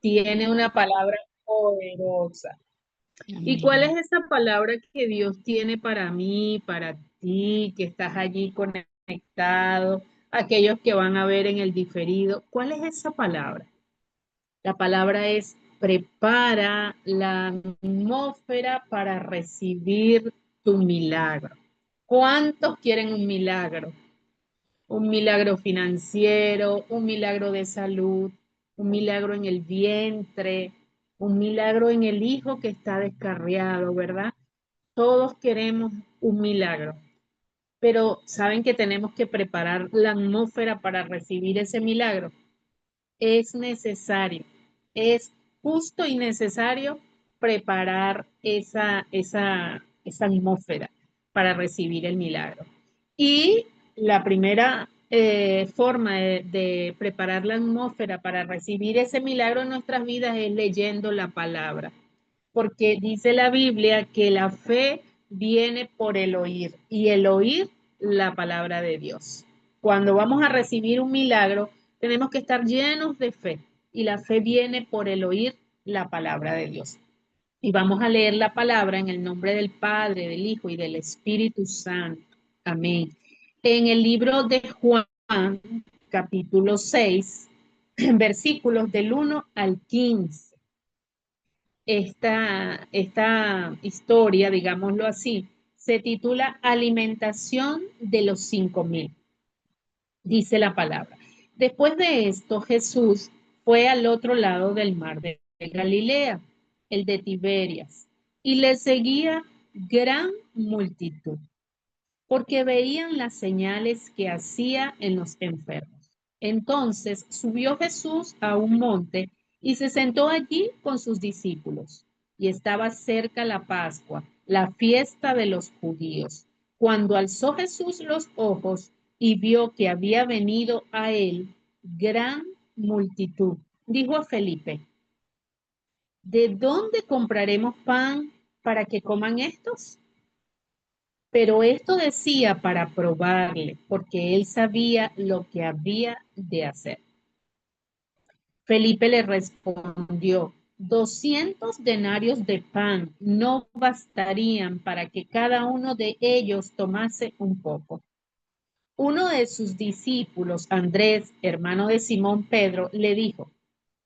tiene una palabra poderosa. ¿Y cuál es Amén. esa palabra que Dios tiene para mí, para ti, que estás allí conectado, aquellos que van a ver en el diferido? ¿Cuál es esa palabra? La palabra es prepara la atmósfera para recibir tu milagro. ¿Cuántos quieren un milagro? Un milagro financiero, un milagro de salud, un milagro en el vientre, un milagro en el hijo que está descarriado, ¿verdad? Todos queremos un milagro, pero ¿saben que tenemos que preparar la atmósfera para recibir ese milagro? Es necesario, es justo y necesario preparar esa atmósfera para recibir el milagro. Y la primera forma de preparar la atmósfera para recibir ese milagro en nuestras vidas es leyendo la palabra, porque dice la Biblia que la fe viene por el oír y el oír la palabra de Dios. Cuando vamos a recibir un milagro, tenemos que estar llenos de fe y la fe viene por el oír la palabra de Dios. Y vamos a leer la palabra en el nombre del Padre, del Hijo y del Espíritu Santo. Amén. En el libro de Juan, capítulo 6, versículos del 1 al 15. Esta historia, digámoslo así, se titula Alimentación de los 5.000. Dice la palabra. Después de esto, Jesús fue al otro lado del mar de Galilea, el de Tiberias, y le seguía gran multitud, porque veían las señales que hacía en los enfermos. Entonces subió Jesús a un monte y se sentó allí con sus discípulos. Y estaba cerca la Pascua, la fiesta de los judíos. Cuando alzó Jesús los ojos y vio que había venido a él gran multitud, dijo a Felipe, ¿de dónde compraremos pan para que coman estos? Pero esto decía para probarle, porque él sabía lo que había de hacer. Felipe le respondió, 200 denarios de pan no bastarían para que cada uno de ellos tomase un poco. Uno de sus discípulos, Andrés, hermano de Simón Pedro, le dijo,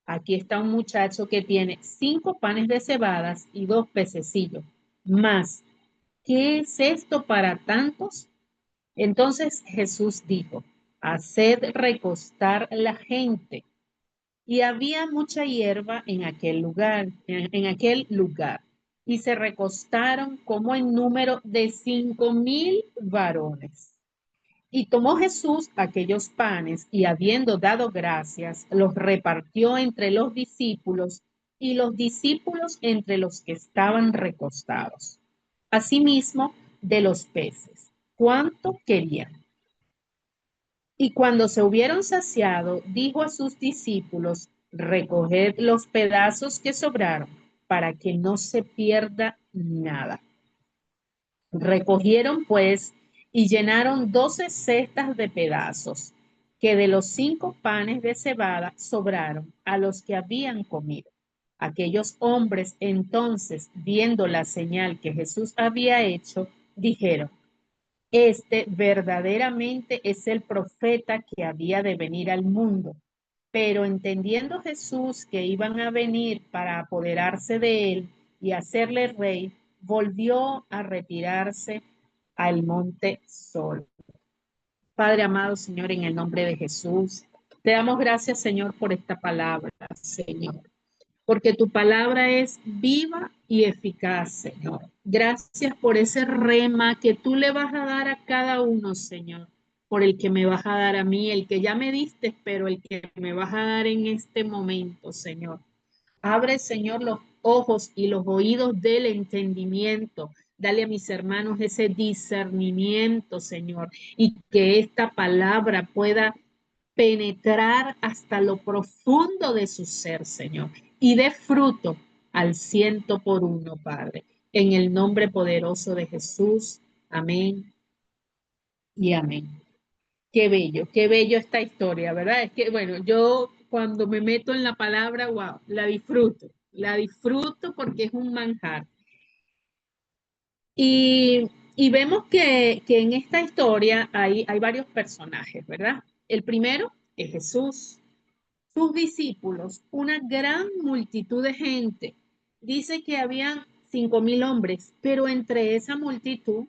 aquí está un muchacho que tiene 5 panes de cebadas y 2 pececillos. Más, ¿qué es esto para tantos? Entonces Jesús dijo, haced recostar la gente. Y había mucha hierba en aquel lugar, y se recostaron como en número de 5.000 varones. Y tomó Jesús aquellos panes y habiendo dado gracias, los repartió entre los discípulos y los discípulos entre los que estaban recostados. Asimismo, de los peces. ¿Cuánto querían? Y cuando se hubieron saciado, dijo a sus discípulos, recoged los pedazos que sobraron para que no se pierda nada. Recogieron pues y llenaron 12 cestas de pedazos que de los 5 panes de cebada sobraron a los que habían comido. Aquellos hombres entonces, viendo la señal que Jesús había hecho, dijeron, este verdaderamente es el profeta que había de venir al mundo. Pero entendiendo Jesús que iban a venir para apoderarse de él y hacerle rey, volvió a retirarse al monte solo. Padre amado, Señor, en el nombre de Jesús, te damos gracias, Señor, por esta palabra, Señor, porque tu palabra es viva y eficaz, Señor. Gracias por ese rema que tú le vas a dar a cada uno, Señor, por el que me vas a dar a mí, el que ya me diste, pero el que me vas a dar en este momento, Señor. Abre, Señor, los ojos y los oídos del entendimiento. Dale a mis hermanos ese discernimiento, Señor, y que esta palabra pueda penetrar hasta lo profundo de su ser, Señor, y dé fruto al 100 por 1, Padre. En el nombre poderoso de Jesús. Amén y amén. Qué bello esta historia, ¿verdad? Es que, bueno, yo cuando me meto en la palabra, wow, la disfruto porque es un manjar. Y vemos que en esta historia hay varios personajes, ¿verdad? El primero es Jesús, sus discípulos, una gran multitud de gente. Dice que habían 5.000 hombres, pero entre esa multitud,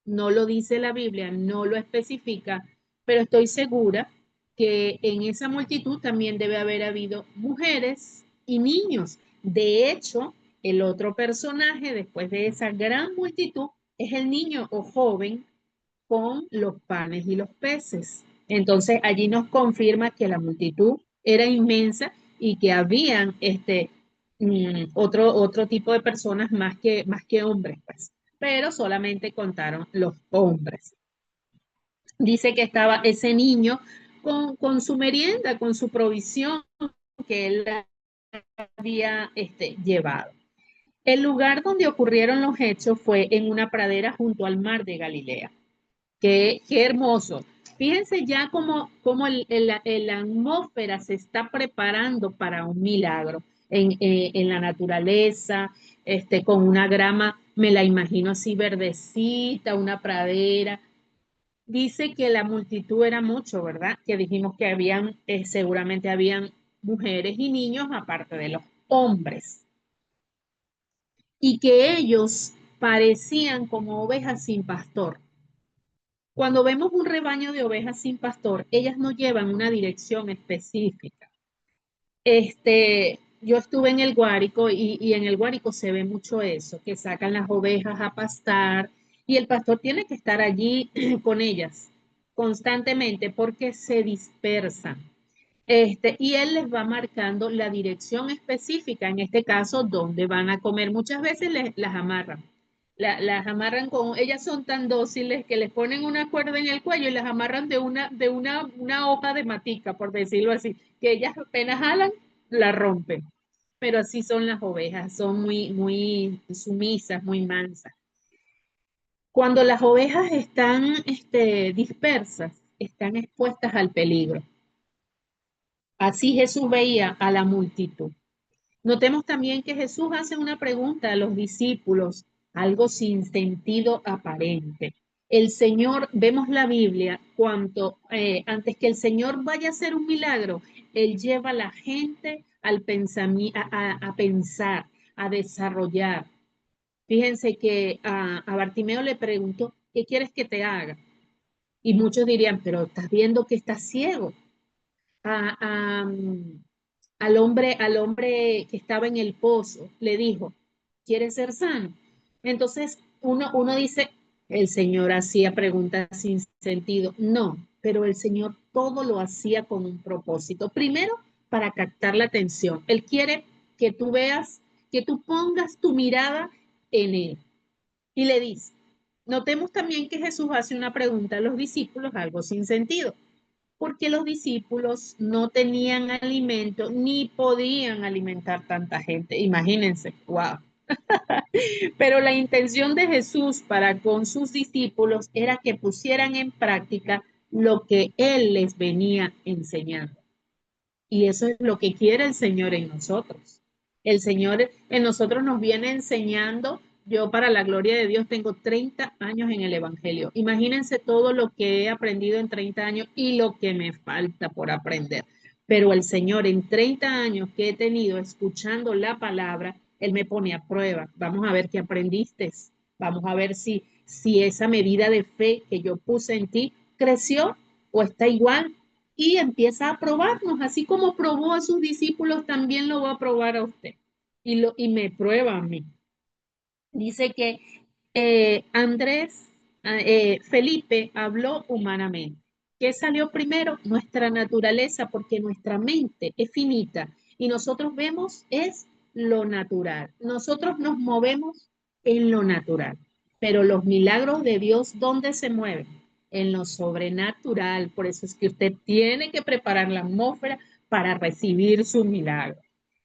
no lo dice la Biblia, no lo especifica, pero estoy segura que en esa multitud también debe haber habido mujeres y niños. De hecho, el otro personaje después de esa gran multitud es el niño o joven con los panes y los peces. Entonces allí nos confirma que la multitud era inmensa y que habían otro tipo de personas más que hombres, pues. Pero solamente contaron los hombres. Dice que estaba ese niño con su merienda, con su provisión que él había llevado. El lugar donde ocurrieron los hechos fue en una pradera junto al mar de Galilea. Qué hermoso. Fíjense ya cómo la atmósfera se está preparando para un milagro en la naturaleza, con una grama, me la imagino así verdecita, una pradera. Dice que la multitud era mucho, ¿verdad? Que dijimos que seguramente habían mujeres y niños aparte de los hombres. Y que ellos parecían como ovejas sin pastor. Cuando vemos un rebaño de ovejas sin pastor, ellas no llevan una dirección específica. Yo estuve en el Guárico y en el Guárico se ve mucho eso, que sacan las ovejas a pastar y el pastor tiene que estar allí con ellas constantemente porque se dispersan. Y él les va marcando la dirección específica, en este caso, dónde van a comer. Muchas veces las amarran. Las amarran ellas son tan dóciles que les ponen una cuerda en el cuello y las amarran de una hoja de matica, por decirlo así, que ellas apenas jalan, la rompen. Pero así son las ovejas, son muy, muy sumisas, muy mansas. Cuando las ovejas están dispersas, están expuestas al peligro. Así Jesús veía a la multitud. Notemos también que Jesús hace una pregunta a los discípulos, algo sin sentido aparente. El Señor, vemos la Biblia, antes que el Señor vaya a hacer un milagro, Él lleva a la gente al a pensar, a desarrollar. Fíjense que a Bartimeo le preguntó, ¿qué quieres que te haga? Y muchos dirían, pero estás viendo que estás ciego. A, a, al hombre que estaba en el pozo, le dijo, ¿quieres ser sano? Entonces uno dice, el Señor hacía preguntas sin sentido. No, pero el Señor todo lo hacía con un propósito. Primero, para captar la atención. Él quiere que tú veas, que tú pongas tu mirada en Él. Y le dice, notemos también que Jesús hace una pregunta a los discípulos, algo sin sentido porque los discípulos no tenían alimento ni podían alimentar tanta gente. Imagínense, wow. Pero la intención de Jesús para con sus discípulos era que pusieran en práctica lo que Él les venía enseñando. Y eso es lo que quiere el Señor en nosotros. El Señor en nosotros nos viene enseñando. Yo, para la gloria de Dios, tengo 30 años en el Evangelio. Imagínense todo lo que he aprendido en 30 años y lo que me falta por aprender. Pero el Señor, en 30 años que he tenido escuchando la palabra, Él me pone a prueba. Vamos a ver qué aprendiste. Vamos a ver si esa medida de fe que yo puse en ti creció o está igual y empieza a probarnos, así como probó a sus discípulos, también lo va a probar a usted. Y me prueba a mí. Dice que Felipe habló humanamente. ¿Qué salió primero? Nuestra naturaleza, porque nuestra mente es finita y nosotros vemos es lo natural. Nosotros nos movemos en lo natural, pero los milagros de Dios, ¿dónde se mueven? En lo sobrenatural. Por eso es que usted tiene que preparar la atmósfera para recibir su milagro.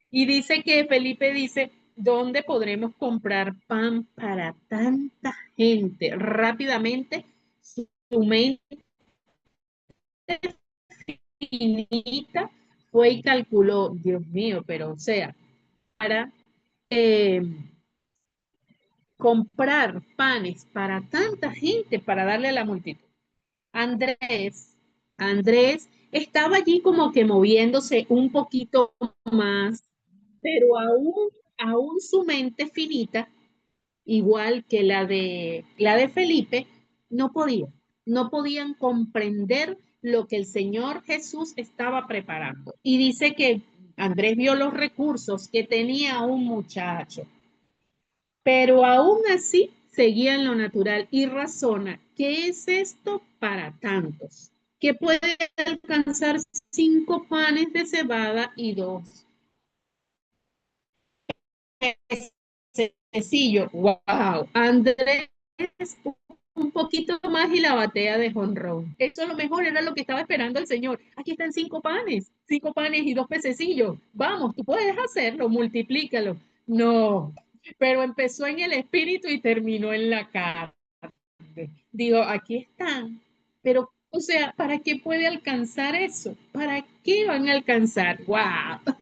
Y dice que Felipe dice, ¿dónde podremos comprar pan para tanta gente? Rápidamente, su mente finita fue y calculó, Dios mío, pero o sea, para eh, comprar panes para tanta gente, para darle a la multitud. Andrés, Andrés estaba allí como que moviéndose un poquito más, pero aún su mente finita, igual que la de Felipe, no podía, no podían comprender lo que el Señor Jesús estaba preparando. Y dice que Andrés vio los recursos que tenía un muchacho, pero aún así seguía en lo natural y razona, ¿qué es esto para tantos? Que puede alcanzar 5 panes de cebada y 2 sencillo. Wow, Andrés un poquito más y la batea de jonrón. Esto a lo mejor era lo que estaba esperando el Señor. Aquí están 5 panes y 2 pececillos. Vamos, tú puedes hacerlo, multiplícalo. No, pero empezó en el espíritu y terminó en la carne. Digo, aquí están, pero, o sea, ¿para qué puede alcanzar eso? ¿Para qué van a alcanzar? ¡Wow!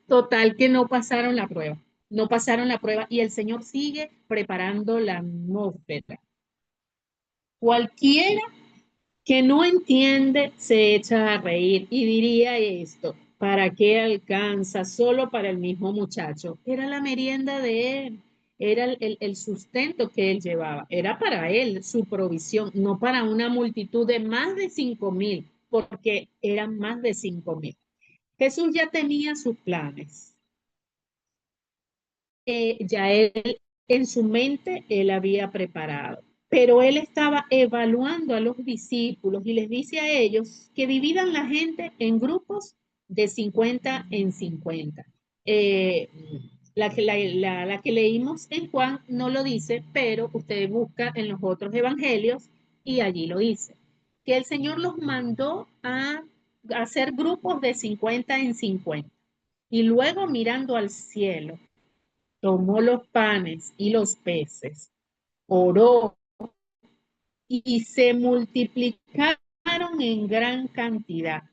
Total que no pasaron la prueba, no pasaron la prueba y el Señor sigue preparando la atmósfera. Cualquiera que no entiende se echa a reír y diría esto, ¿para qué alcanza? Solo para el mismo muchacho. Era la merienda de él, era el sustento que él llevaba, era para él su provisión, no para una multitud de más de 5,000, porque eran más de 5,000. Jesús ya tenía sus planes. Ya él en su mente él había preparado. Pero él estaba evaluando a los discípulos y les dice a ellos que dividan la gente en grupos de 50 en 50. Eh, la que leímos en Juan no lo dice, pero usted busca en los otros evangelios y allí lo dice. Que el Señor los mandó a hacer grupos de 50 en 50. Y luego mirando al cielo, tomó los panes y los peces, oró y se multiplicaron en gran cantidad.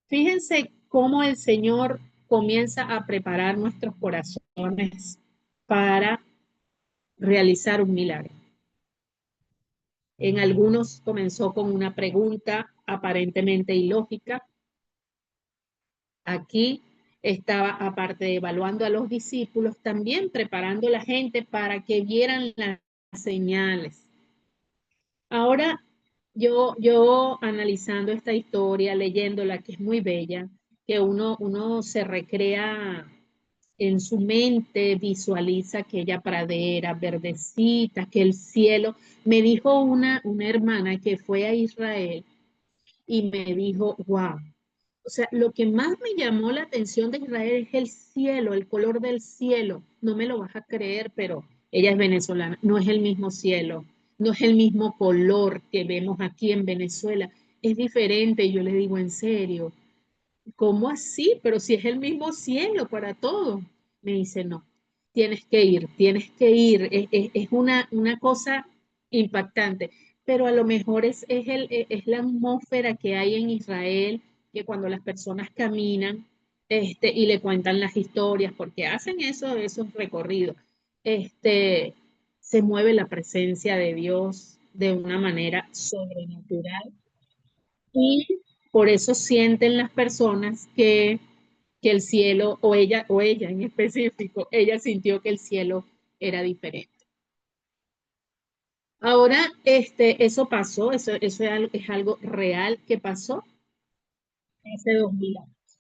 Fíjense cómo el Señor comienza a preparar nuestros corazones para realizar un milagro. En algunos comenzó con una pregunta aparentemente ilógica. Aquí estaba, aparte de evaluando a los discípulos, también preparando a la gente para que vieran las señales. Ahora, yo analizando esta historia, leyéndola, que es muy bella, que uno se recrea en su mente, visualiza aquella pradera verdecita, que el cielo. Me dijo una hermana que fue a Israel y me dijo, wow, o sea, lo que más me llamó la atención de Israel es el cielo, el color del cielo. No me lo vas a creer, pero ella es venezolana. No es el mismo cielo, no es el mismo color que vemos aquí en Venezuela. Es diferente. Yo le digo, en serio, ¿cómo así? Pero si es el mismo cielo para todos. Me dice, no, tienes que ir, tienes que ir. Es una cosa impactante, pero a lo mejor es la atmósfera que hay en Israel, que cuando las personas caminan y le cuentan las historias, porque hacen esos recorridos, este, se mueve la presencia de Dios de una manera sobrenatural y por eso sienten las personas que el cielo, o ella en específico, ella sintió que el cielo era diferente. Ahora, eso pasó, eso es algo real que pasó hace 2,000 años.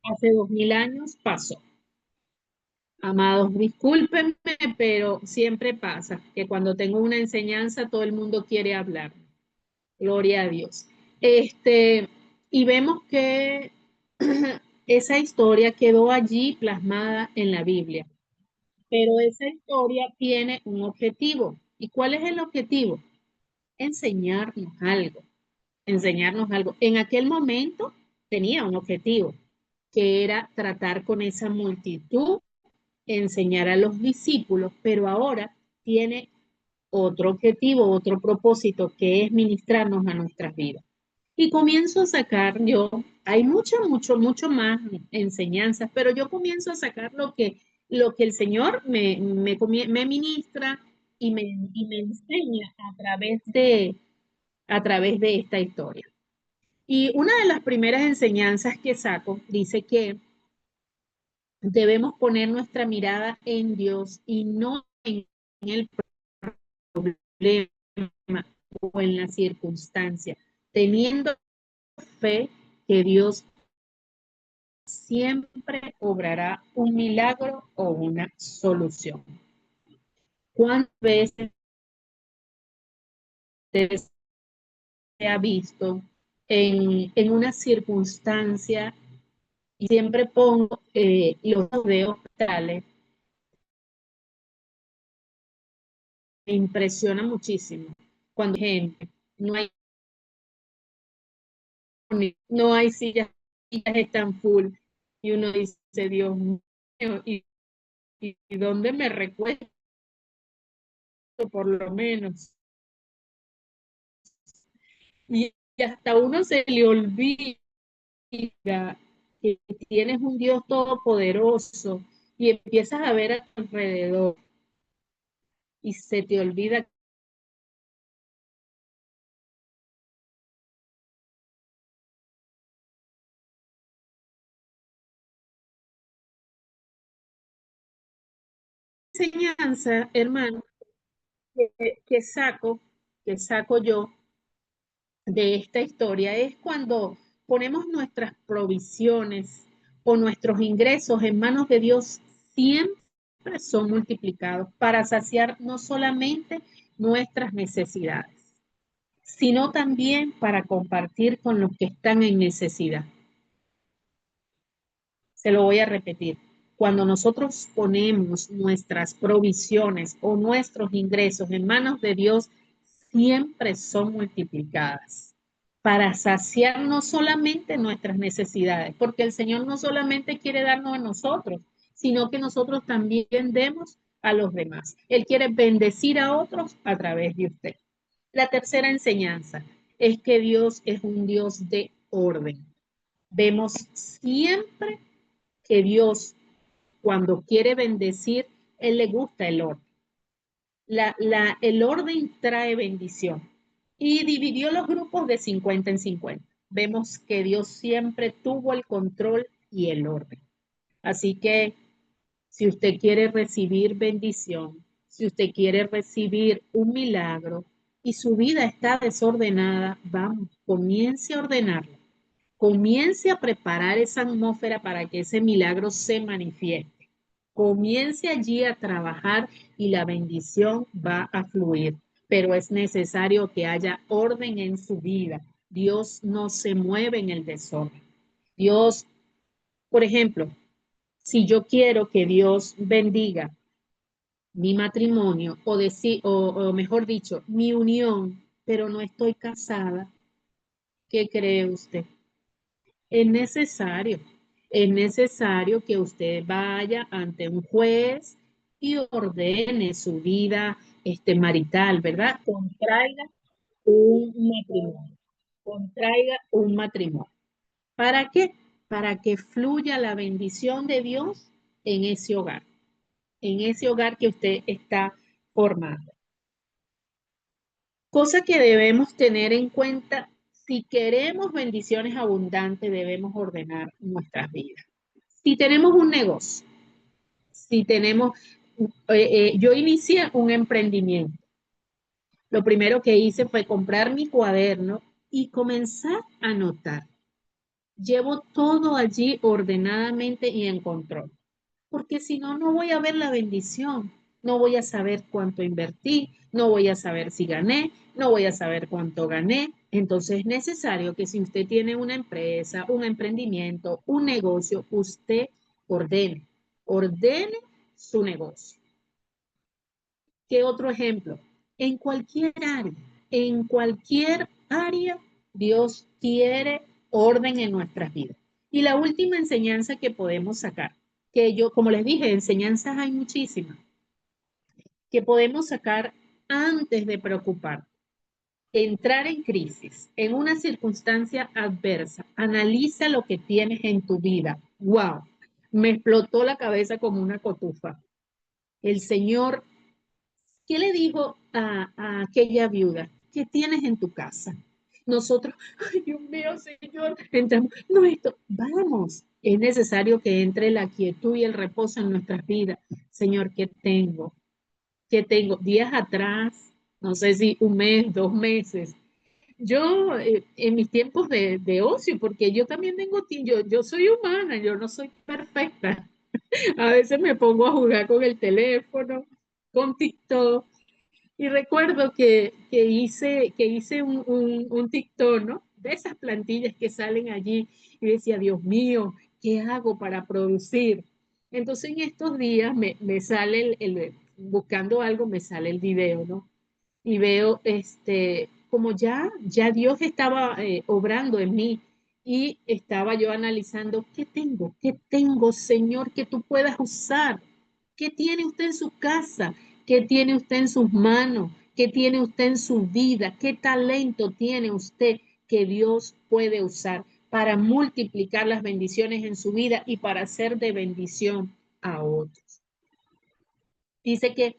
Hace 2,000 años pasó. Amados, discúlpenme, pero siempre pasa que cuando tengo una enseñanza todo el mundo quiere hablar. Gloria a Dios. Y vemos que esa historia quedó allí plasmada en la Biblia, pero esa historia tiene un objetivo. ¿Y cuál es el objetivo? Enseñarnos algo, enseñarnos algo. En aquel momento tenía un objetivo, que era tratar con esa multitud, enseñar a los discípulos, pero ahora tiene otro objetivo, otro propósito, que es ministrarnos a nuestras vidas. Y comienzo a sacar yo, hay mucho más enseñanzas, pero yo comienzo a sacar lo que el Señor me ministra y me enseña a través de esta historia. Y una de las primeras enseñanzas que saco dice que debemos poner nuestra mirada en Dios y no en el problema o en la circunstancia, teniendo fe que Dios siempre obrará un milagro o una solución. ¿Cuántas veces se ha visto en una circunstancia? Y siempre pongo los videos tales, me impresiona muchísimo cuando gente, no hay, no hay sillas están full y uno dice, Dios mío, ¿y dónde me recuesto por lo menos? Y hasta uno se le olvida que tienes un Dios todopoderoso y empiezas a ver a tu alrededor y se te olvida enseñanza, hermano, que saco, que saco yo de esta historia es cuando ponemos nuestras provisiones o nuestros ingresos en manos de Dios, siempre son multiplicados para saciar no solamente nuestras necesidades, sino también para compartir con los que están en necesidad. Se lo voy a repetir. Cuando nosotros ponemos nuestras provisiones o nuestros ingresos en manos de Dios, siempre son multiplicadas para saciar no solamente nuestras necesidades, porque el Señor no solamente quiere darnos a nosotros, sino que nosotros también demos a los demás. Él quiere bendecir a otros a través de usted. La tercera enseñanza es que Dios es un Dios de orden. Vemos siempre que Dios, cuando quiere bendecir, Él le gusta el orden. El orden trae bendición. Y dividió los grupos de 50 en 50. Vemos que Dios siempre tuvo el control y el orden. Así que si usted quiere recibir bendición, si usted quiere recibir un milagro y su vida está desordenada, vamos, comience a ordenarla. Comience a preparar esa atmósfera para que ese milagro se manifieste. Comience allí a trabajar y la bendición va a fluir. Pero es necesario que haya orden en su vida. Dios no se mueve en el desorden. Dios, por ejemplo, si yo quiero que Dios bendiga mi matrimonio o mejor dicho, mi unión, pero no estoy casada, ¿qué cree usted? Es necesario, es necesario que usted vaya ante un juez y ordene su vida marital, ¿verdad? Un matrimonio, contraiga un matrimonio. ¿Para qué? Para que fluya la bendición de Dios en ese hogar que usted está formando. Cosa que debemos tener en cuenta, si queremos bendiciones abundantes, debemos ordenar nuestras vidas. Si tenemos un negocio, si tenemos, yo inicié un emprendimiento. Lo primero que hice fue comprar mi cuaderno y comenzar a anotar. Llevo todo allí ordenadamente y en control, porque si no, no voy a ver la bendición, no voy a saber cuánto invertí, no voy a saber si gané, no voy a saber cuánto gané. Entonces es necesario que si usted tiene una empresa, un emprendimiento, un negocio, usted ordene su negocio. ¿Qué otro ejemplo? En cualquier área, Dios quiere orden en nuestras vidas. Y la última enseñanza que podemos sacar, que yo, como les dije, enseñanzas hay muchísimas, que podemos sacar antes de preocupar, entrar en crisis, en una circunstancia adversa, analiza lo que tienes en tu vida. ¡Wow! Me explotó la cabeza como una cotufa. El Señor, ¿qué le dijo a aquella viuda? ¿Qué tienes en tu casa? Nosotros, ay Dios mío, Señor, entramos, no esto, vamos. Es necesario que entre la quietud y el reposo en nuestras vidas. Señor, ¿qué tengo? ¿Qué tengo? Días atrás, no sé si un mes, 2 meses, yo, en mis tiempos de ocio, porque yo también tengo, yo soy humana, yo no soy perfecta. A veces me pongo a jugar con el teléfono, con TikTok, y recuerdo que hice un TikTok, ¿no? De esas plantillas que salen allí, y decía, Dios mío, ¿qué hago para producir? Entonces en estos días me sale buscando algo, me sale el video, ¿no? Y veo como ya Dios estaba obrando en mí y estaba yo analizando qué tengo, Señor, que tú puedas usar, qué tiene usted en su casa, qué tiene usted en sus manos, qué tiene usted en su vida, qué talento tiene usted que Dios puede usar para multiplicar las bendiciones en su vida y para ser de bendición a otros. Dice que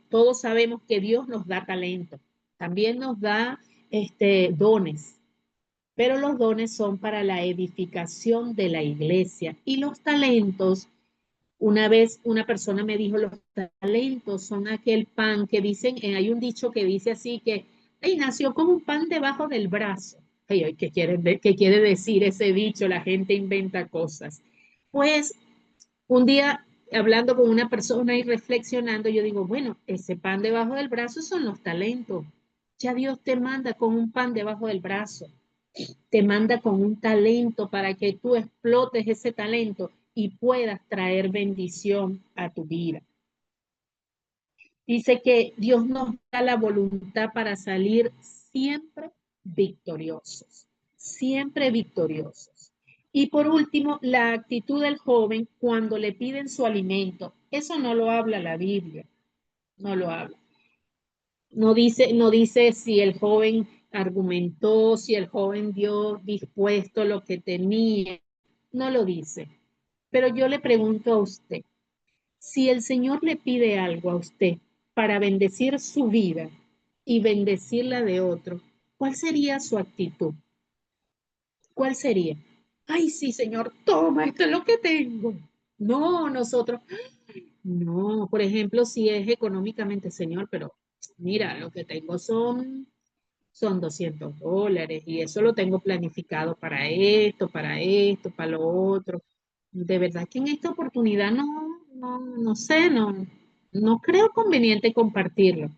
todos sabemos que Dios nos da talento, también nos da dones, pero los dones son para la edificación de la iglesia y los talentos, una vez una persona me dijo, los talentos son aquel pan que dicen, hay un dicho que dice así que, hey, nació como un pan debajo del brazo. Ay, ay, ¿qué quiere decir ese dicho? La gente inventa cosas. Pues un día, hablando con una persona y reflexionando, yo digo, bueno, ese pan debajo del brazo son los talentos. Ya Dios te manda con un pan debajo del brazo, te manda con un talento para que tú explotes ese talento y puedas traer bendición a tu vida. Dice que Dios nos da la voluntad para salir siempre victoriosos, siempre victoriosos. Y por último, la actitud del joven cuando le piden su alimento. Eso no lo habla la Biblia, no lo habla. No dice si el joven argumentó, si el joven dio dispuesto lo que tenía, no lo dice. Pero yo le pregunto a usted, si el Señor le pide algo a usted para bendecir su vida y bendecir la de otro, ¿cuál sería su actitud? ¿Cuál sería? Ay, sí, Señor, toma, esto es lo que tengo. No, nosotros, no, por ejemplo, si es económicamente, Señor, pero mira, lo que tengo son $200 y eso lo tengo planificado para esto, para lo otro. De verdad que en esta oportunidad no sé, no creo conveniente compartirlo.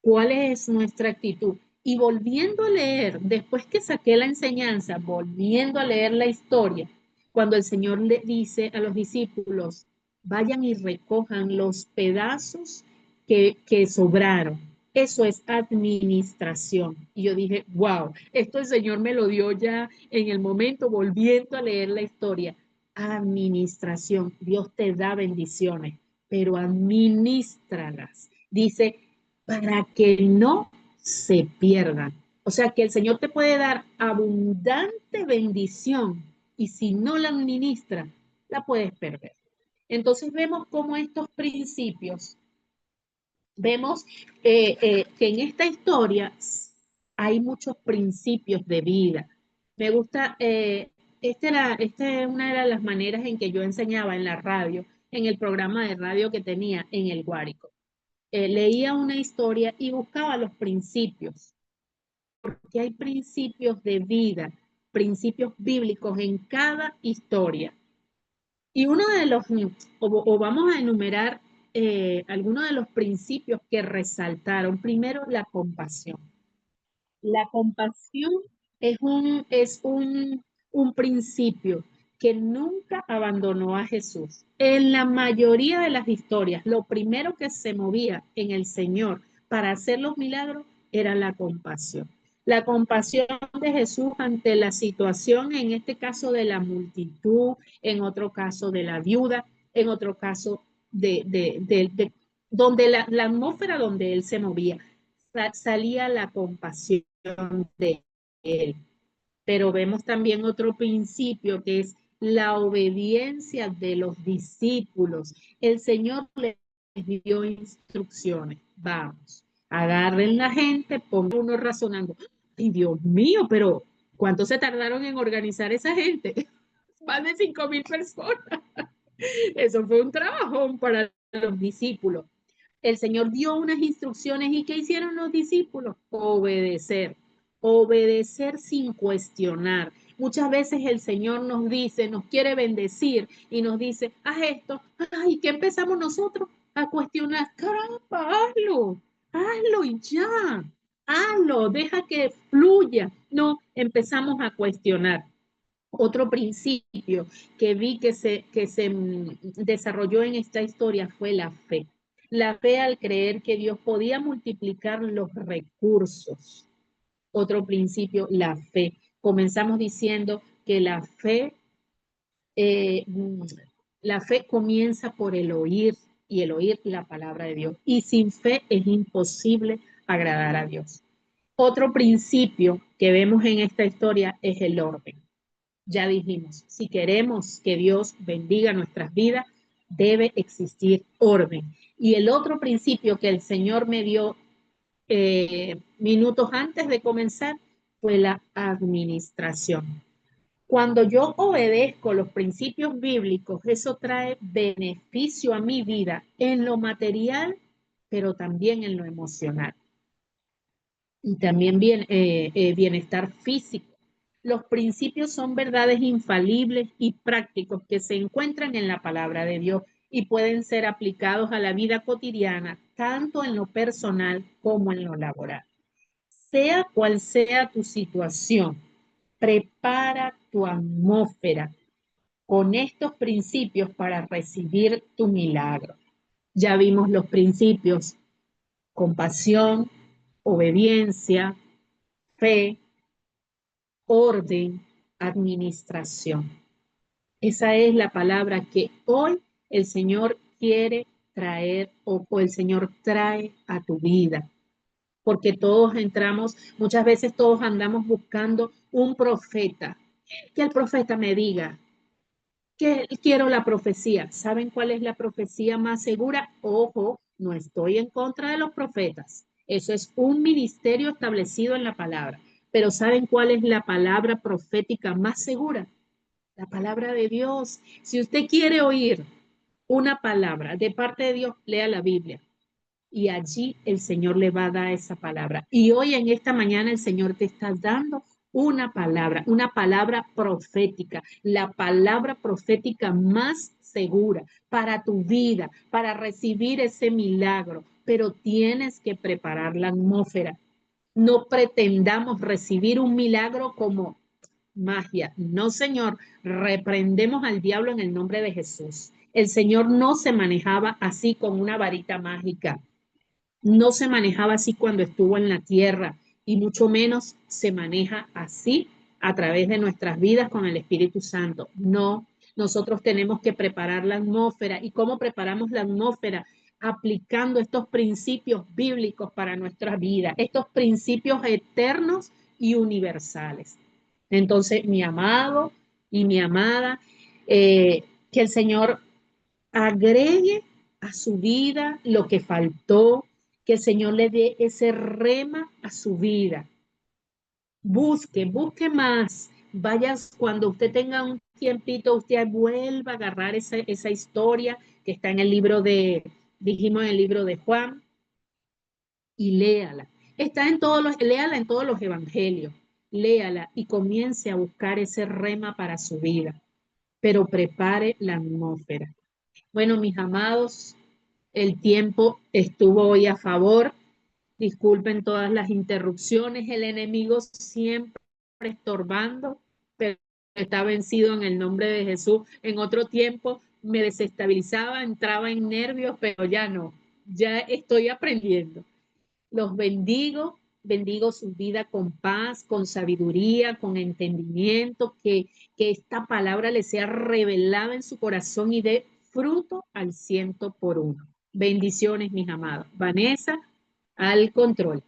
¿Cuál es nuestra actitud? Y volviendo a leer, después que saqué la enseñanza, volviendo a leer la historia, cuando el Señor le dice a los discípulos, vayan y recojan los pedazos que sobraron. Eso es administración. Y yo dije, wow, esto el Señor me lo dio ya en el momento, volviendo a leer la historia. Administración. Dios te da bendiciones, pero administralas. Dice, para que no se pierdan. O sea que el Señor te puede dar abundante bendición y si no la administra, la puedes perder. Entonces vemos cómo estos principios, vemos que en esta historia hay muchos principios de vida. Me gusta, esta es una de las maneras en que yo enseñaba en la radio, en el programa de radio que tenía en el Guárico. Leía una historia y buscaba los principios, porque hay principios de vida, principios bíblicos en cada historia. Y uno de los, o vamos a enumerar algunos de los principios que resaltaron. Primero, la compasión. La compasión es un principio que nunca abandonó a Jesús. En la mayoría de las historias, lo primero que se movía en el Señor para hacer los milagros era la compasión. La compasión de Jesús ante la situación, en este caso de la multitud, en otro caso de la viuda, en otro caso donde la atmósfera donde él se movía. salía la compasión de él. Pero vemos también otro principio que es la obediencia de los discípulos. El Señor les dio instrucciones. Vamos, agarren la gente, pongan uno razonando. Ay, Dios mío, pero ¿cuánto se tardaron en organizar esa gente? Más de 5.000 personas. Eso fue un trabajón para los discípulos. El Señor dio unas instrucciones y ¿qué hicieron los discípulos? Obedecer, obedecer sin cuestionar. Muchas veces el Señor nos dice, nos quiere bendecir y nos dice, haz esto. Ay, ¿qué empezamos nosotros? A cuestionar, caramba, hazlo y ya, hazlo, deja que fluya. No, empezamos a cuestionar. Otro principio que vi que se desarrolló en esta historia fue la fe. La fe al creer que Dios podía multiplicar los recursos. Otro principio, la fe. Comenzamos diciendo que eh, la fe comienza por el oír y el oír la palabra de Dios. Y sin fe es imposible agradar a Dios. Otro principio que vemos en esta historia es el orden. Ya dijimos, si queremos que Dios bendiga nuestras vidas, debe existir orden. Y el otro principio que el Señor me dio minutos antes de comenzar fue la administración. Cuando yo obedezco los principios bíblicos, eso trae beneficio a mi vida en lo material, pero también en lo emocional y también bienestar físico. Los principios son verdades infalibles y prácticos que se encuentran en la palabra de Dios y pueden ser aplicados a la vida cotidiana, tanto en lo personal como en lo laboral. Sea cual sea tu situación, prepara tu atmósfera con estos principios para recibir tu milagro. Ya vimos los principios: compasión, obediencia, fe, orden, administración. Esa es la palabra que hoy el Señor quiere traer o el Señor trae a tu vida. Porque todos entramos, muchas veces todos andamos buscando un profeta. Que el profeta me diga que quiero la profecía. ¿Saben cuál es la profecía más segura? Ojo, no estoy en contra de los profetas. Eso es un ministerio establecido en la palabra. Pero ¿saben cuál es la palabra profética más segura? La palabra de Dios. Si usted quiere oír una palabra de parte de Dios, lea la Biblia. Y allí el Señor le va a dar esa palabra. Y hoy en esta mañana el Señor te está dando una palabra profética, la palabra profética más segura para tu vida, para recibir ese milagro. Pero tienes que preparar la atmósfera. No pretendamos recibir un milagro como magia. No, Señor, reprendemos al diablo en el nombre de Jesús. El Señor no se manejaba así con una varita mágica. No se manejaba así cuando estuvo en la tierra y mucho menos se maneja así a través de nuestras vidas con el Espíritu Santo. No, nosotros tenemos que preparar la atmósfera. ¿Y cómo preparamos la atmósfera? Aplicando estos principios bíblicos para nuestra vida, estos principios eternos y universales. Entonces, mi amado y mi amada, que el Señor agregue a su vida lo que faltó, que el Señor le dé ese rema a su vida. Busque más. Vayas cuando usted tenga un tiempito, usted vuelva a agarrar esa historia que está en el libro dijimos en el libro de Juan, y léala. Léala en todos los evangelios. Léala y comience a buscar ese rema para su vida, pero prepare la atmósfera. Bueno, mis amados, el tiempo estuvo hoy a favor. Disculpen todas las interrupciones. El enemigo siempre estorbando, pero está vencido en el nombre de Jesús. En otro tiempo me desestabilizaba, entraba en nervios, pero ya no. Ya estoy aprendiendo. Los bendigo su vida con paz, con sabiduría, con entendimiento, que esta palabra le sea revelada en su corazón y dé fruto al 100 por uno. Bendiciones, mis amados. Vanessa, al control.